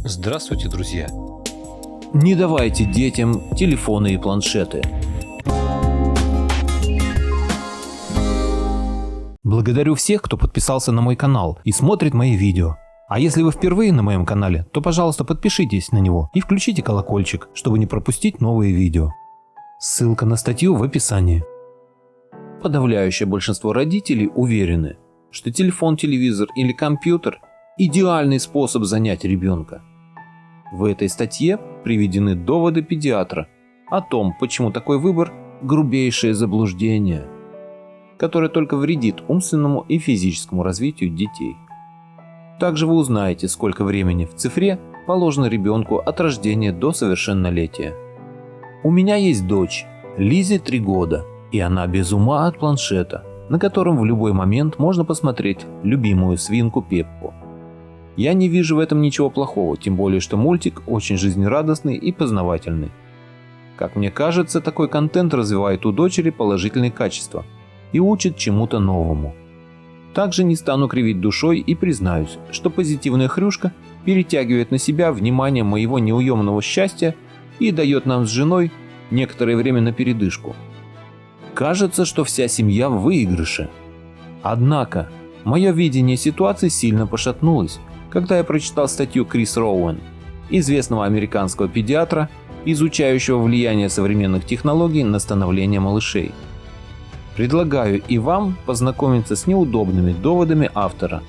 Здравствуйте, друзья! Не давайте детям телефоны и планшеты. Благодарю всех, кто подписался на мой канал и смотрит мои видео. А если вы впервые на моем канале, то, пожалуйста, подпишитесь на него и включите колокольчик, чтобы не пропустить новые видео. Ссылка на статью в описании. Подавляющее большинство родителей уверены, что телефон, телевизор или компьютер – идеальный способ занять ребенка. В этой статье приведены доводы педиатра о том, почему такой выбор – грубейшее заблуждение, которое только вредит умственному и физическому развитию детей. Также вы узнаете, сколько времени в цифре положено ребенку от рождения до совершеннолетия. У меня есть дочь, Лизе 3 года, и она без ума от планшета, на котором в любой момент можно посмотреть любимую свинку Пеппу. Я не вижу в этом ничего плохого, тем более что мультик очень жизнерадостный и познавательный. Как мне кажется, такой контент развивает у дочери положительные качества и учит чему-то новому. Также не стану кривить душой и признаюсь, что позитивная хрюшка перетягивает на себя внимание моего неуемного счастья и дает нам с женой некоторое время на передышку. Кажется, что вся семья в выигрыше. Однако, мое видение ситуации сильно пошатнулось, когда я прочитал статью Криса Роуэн, известного американского педиатра, изучающего влияние современных технологий на становление малышей. Предлагаю и вам познакомиться с неудобными доводами автора,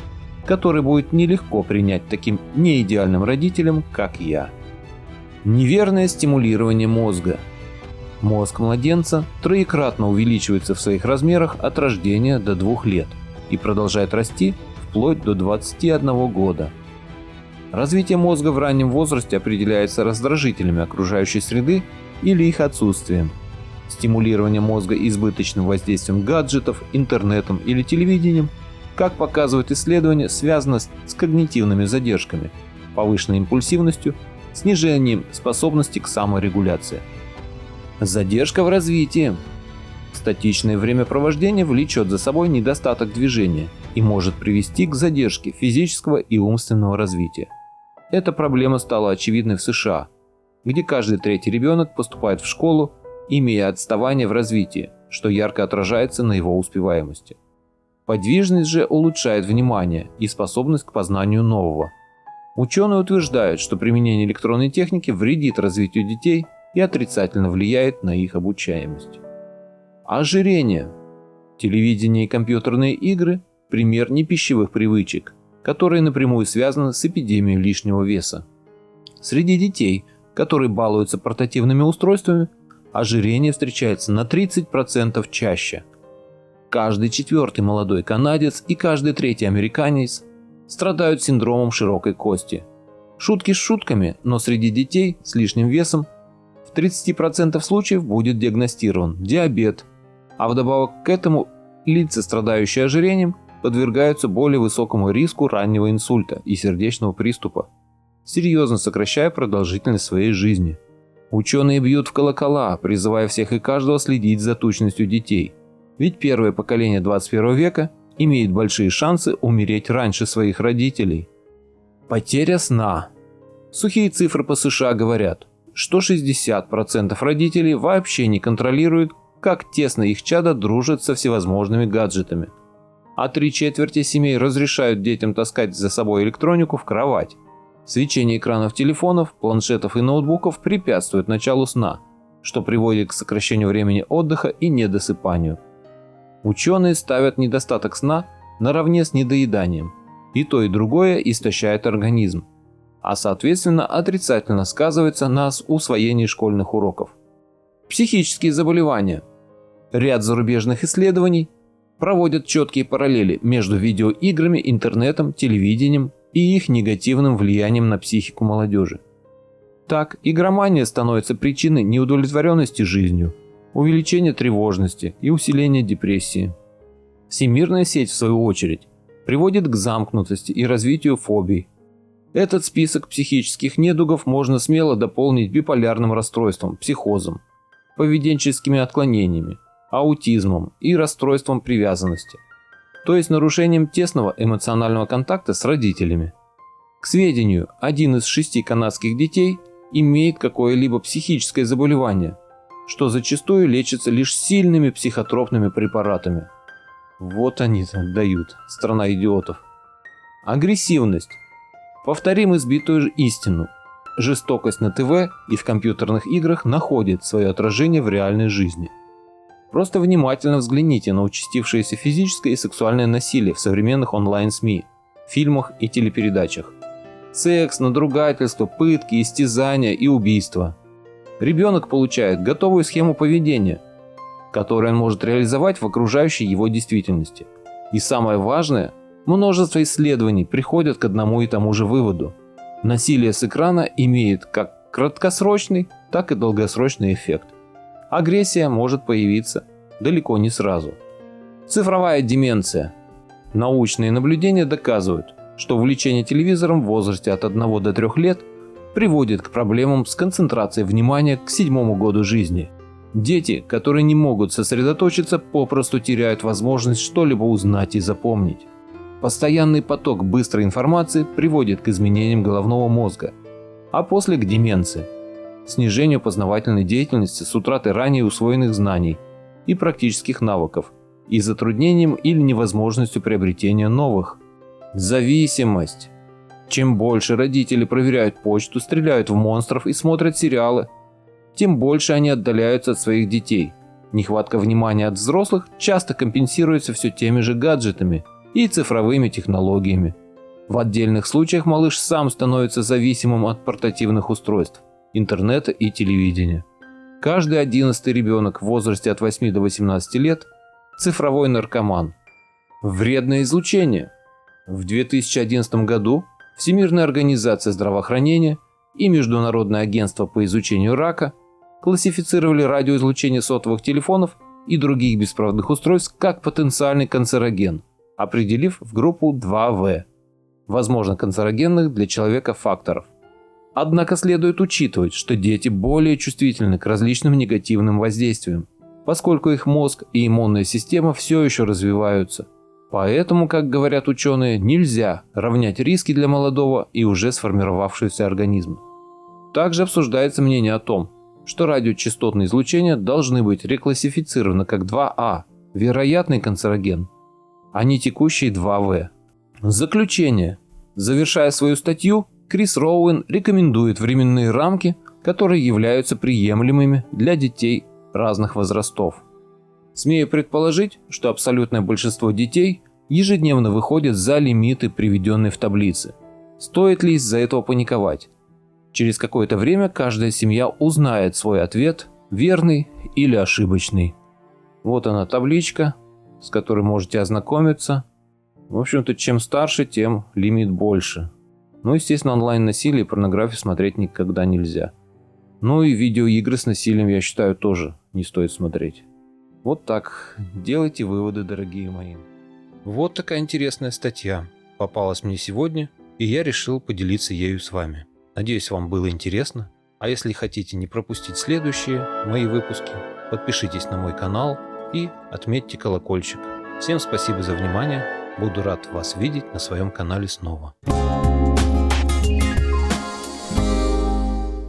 которые будет нелегко принять таким неидеальным родителям, как я. Неверное стимулирование мозга. Мозг младенца троекратно увеличивается в своих размерах от рождения до 2 лет и продолжает расти вплоть до 21 года. Развитие мозга в раннем возрасте определяется раздражителями окружающей среды или их отсутствием. Стимулирование мозга избыточным воздействием гаджетов, интернетом или телевидением, как показывают исследования, связано с когнитивными задержками, повышенной импульсивностью, снижением способности к саморегуляции. Задержка в развитии. Статичное времяпровождение влечет за собой недостаток движения и может привести к задержке физического и умственного развития. Эта проблема стала очевидной в США, где каждый 3-й ребенок поступает в школу, имея отставание в развитии, что ярко отражается на его успеваемости. Подвижность же улучшает внимание и способность к познанию нового. Ученые утверждают, что применение электронной техники вредит развитию детей и отрицательно влияет на их обучаемость. Ожирение. Телевидение и компьютерные игры – пример непищевых привычек, которые напрямую связаны с эпидемией лишнего веса. Среди детей, которые балуются портативными устройствами, ожирение встречается на 30% чаще. Каждый 4-й молодой канадец и каждый 3-й американец страдают синдромом широкой кости. Шутки с шутками, но среди детей с лишним весом в 30% случаев будет диагностирован диабет, а вдобавок к этому лица, страдающие ожирением, подвергаются более высокому риску раннего инсульта и сердечного приступа, серьезно сокращая продолжительность своей жизни. Ученые бьют в колокола, призывая всех и каждого следить за тучностью детей, ведь первое поколение 21 века имеет большие шансы умереть раньше своих родителей. Потеря сна. Сухие цифры по США говорят, что 60% родителей вообще не контролируют, как тесно их чада дружат со всевозможными гаджетами, а 3/4 семей разрешают детям таскать за собой электронику в кровать. Свечение экранов телефонов, планшетов и ноутбуков препятствует началу сна, что приводит к сокращению времени отдыха и недосыпанию. Ученые ставят недостаток сна наравне с недоеданием. И то, и другое истощает организм, а соответственно отрицательно сказывается на усвоении школьных уроков. Психические заболевания. Ряд зарубежных исследований проводят четкие параллели между видеоиграми, интернетом, телевидением и их негативным влиянием на психику молодежи. Так, игромания становится причиной неудовлетворенности жизнью, увеличения тревожности и усиления депрессии. Всемирная сеть, в свою очередь, приводит к замкнутости и развитию фобий. Этот список психических недугов можно смело дополнить биполярным расстройством, психозом, поведенческими отклонениями, аутизмом и расстройством привязанности, то есть нарушением тесного эмоционального контакта с родителями. К сведению, 1 из 6 канадских детей имеет какое-либо психическое заболевание, что зачастую лечится лишь сильными психотропными препаратами. Вот они-то дают, страна идиотов. Агрессивность. Повторим избитую истину. Жестокость на ТВ и в компьютерных играх находит свое отражение в реальной жизни. Просто внимательно взгляните на участившееся физическое и сексуальное насилие в современных онлайн-СМИ, фильмах и телепередачах. Секс, надругательство, пытки, истязания и убийства. Ребенок получает готовую схему поведения, которую он может реализовать в окружающей его действительности. И самое важное, множество исследований приходят к одному и тому же выводу. Насилие с экрана имеет как краткосрочный, так и долгосрочный эффект. Агрессия может появиться далеко не сразу. Цифровая деменция. Научные наблюдения доказывают, что увлечение телевизором в возрасте от 1 до 3 лет приводит к проблемам с концентрацией внимания к 7 году жизни. Дети, которые не могут сосредоточиться, попросту теряют возможность что-либо узнать и запомнить. Постоянный поток быстрой информации приводит к изменениям головного мозга, а после к деменции, снижению познавательной деятельности с утратой ранее усвоенных знаний и практических навыков и затруднением или невозможностью приобретения новых. Зависимость. Чем больше родители проверяют почту, стреляют в монстров и смотрят сериалы, тем больше они отдаляются от своих детей. Нехватка внимания от взрослых часто компенсируется все теми же гаджетами и цифровыми технологиями. В отдельных случаях малыш сам становится зависимым от портативных устройств, интернета и телевидения. Каждый 11-й ребенок в возрасте от 8 до 18 лет – цифровой наркоман. Вредное излучение. В 2011 году Всемирная организация здравоохранения и Международное агентство по изучению рака классифицировали радиоизлучение сотовых телефонов и других беспроводных устройств как потенциальный канцероген, определив в группу 2В – возможно канцерогенных для человека факторов. Однако следует учитывать, что дети более чувствительны к различным негативным воздействиям, поскольку их мозг и иммунная система все еще развиваются. Поэтому, как говорят ученые, нельзя равнять риски для молодого и уже сформировавшегося организма. Также обсуждается мнение о том, что радиочастотные излучения должны быть реклассифицированы как 2А – вероятный канцероген, а не текущие 2В. Заключение. Завершая свою статью, Крис Роуэн рекомендует временные рамки, которые являются приемлемыми для детей разных возрастов. Смею предположить, что абсолютное большинство детей ежедневно выходят за лимиты, приведенные в таблице. Стоит ли из-за этого паниковать? Через какое-то время каждая семья узнает свой ответ, верный или ошибочный. Вот она табличка, с которой можете ознакомиться. В общем-то, чем старше, тем лимит больше. Ну, естественно, онлайн-насилие и порнографию смотреть никогда нельзя. Ну и видеоигры с насилием, я считаю, тоже не стоит смотреть. Вот так. Делайте выводы, дорогие мои. Вот такая интересная статья попалась мне сегодня, и я решил поделиться ею с вами. Надеюсь, вам было интересно. А если хотите не пропустить следующие мои выпуски, подпишитесь на мой канал и отметьте колокольчик. Всем спасибо за внимание. Буду рад вас видеть на своем канале снова.